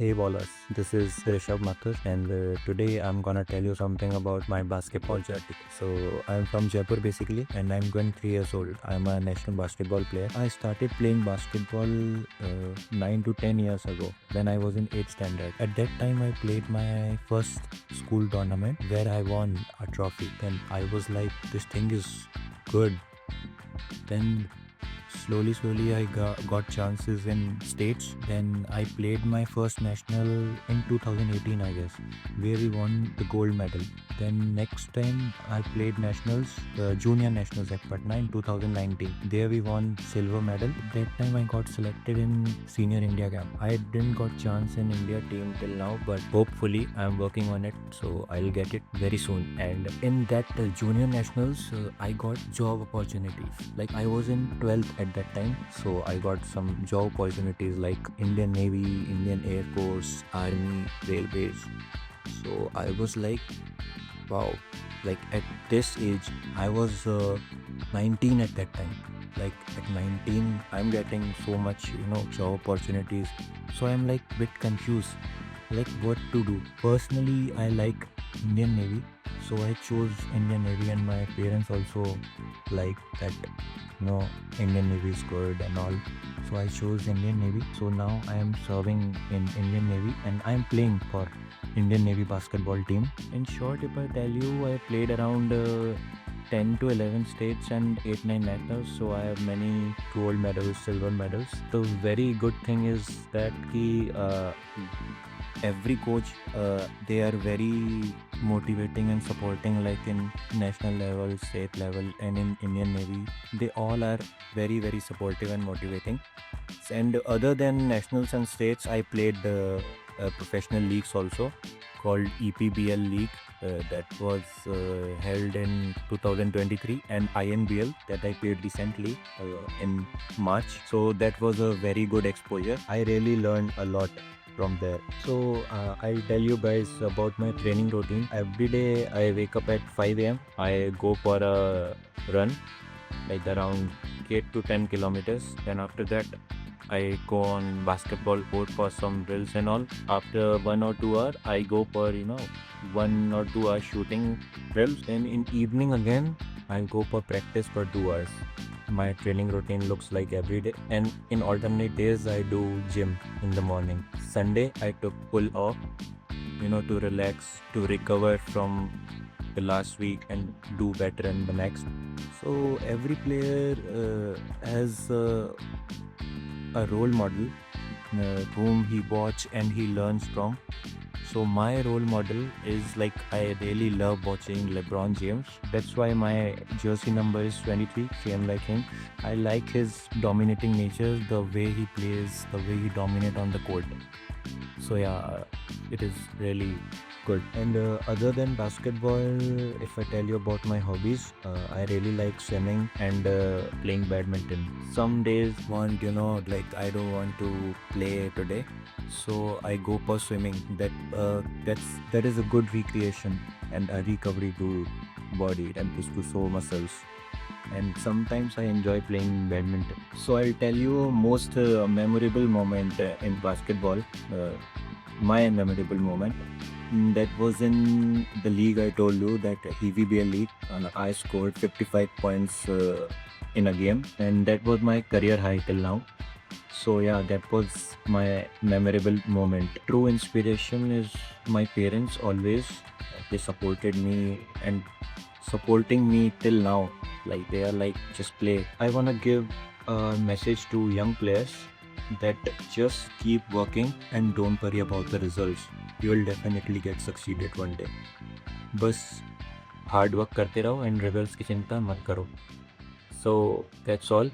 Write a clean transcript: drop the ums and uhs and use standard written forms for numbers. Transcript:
Hey ballers, this is Rishabh Mathur and today I'm gonna tell you something about my basketball journey. So I'm from Jaipur basically and I'm 23 years old. I'm a national basketball player. I started playing basketball 9 to 10 years ago when I was in 8th standard. At that time I played my first school tournament where I won a trophy. Then I was like, this thing is good. Then slowly I got chances in states. Then I played my first national in 2018 I guess, where we won the gold medal. Then next time I played nationals, junior nationals at Patna in 2019. There we won silver medal. That time I got selected in senior India camp. I didn't got chance in India team till now, but hopefully I'm working on it, so I'll get it very soon. And in that junior nationals, I got job opportunities. Like I was in 12th at that time, so I got some job opportunities like Indian Navy, Indian Air Force, Army, Railways. So I was like, wow, like at this age, I was 19 at that time. Like at 19, I'm getting so much, job opportunities. So I'm like bit confused, like what to do. Personally, I like Indian Navy, so I chose Indian Navy, and my parents also like that. Indian Navy is good and all. So I chose Indian Navy. So now I am serving in Indian Navy and I am playing for Indian Navy basketball team. In short, if I tell you, I played around 10 to 11 states and 8 9 nationals. So I have many gold medals, silver medals. The very good thing is that every coach, they are very motivating and supporting, like in national level, state level, and in Indian Navy. They all are very supportive and motivating. And other than nationals and states, I played professional leagues also, called EPBL League, that was held in 2023, and INBL that I played recently in March. So that was a very good exposure. I really learned a lot from there. So I'll tell you guys about my training routine. Every day I wake up at 5 a.m. I go for a run, like around 8 to 10 kilometers. Then after that, I go on basketball court for some drills and all. After 1 or 2 hours, I go for 1 or 2 hours shooting drills. Then in evening again, I go for practice for 2 hours. My training routine looks like every day. And in alternate days, I do gym in the morning. Sunday, I took full off, to relax, to recover from the last week and do better in the next. So every player has a role model whom he watch and he learns from. So my role model is, like, I really love watching LeBron James. That's why my jersey number is 23, same like him. I like his dominating nature, the way he plays, the way he dominate on the court. So yeah, it is really good. And other than basketball, if I tell you about my hobbies, I really like swimming and playing badminton. Some days like I don't want to play today, so I go for swimming. That is a good recreation and a recovery to body and to sore muscles. And sometimes I enjoy playing badminton. So I'll tell you most memorable moment in basketball. My memorable moment, that was in the league I told you, that EVBL league. I scored 55 points in a game, and that was my career high till now. So yeah, that was my memorable moment. True inspiration is my parents always. They supported me and supporting me till now. Like they are like, just play. I wanna give a message to young players that just keep working and don't worry about the results. You will definitely get succeeded one day. बस hard work करते रहो and results की चिंता मत करो. So that's all.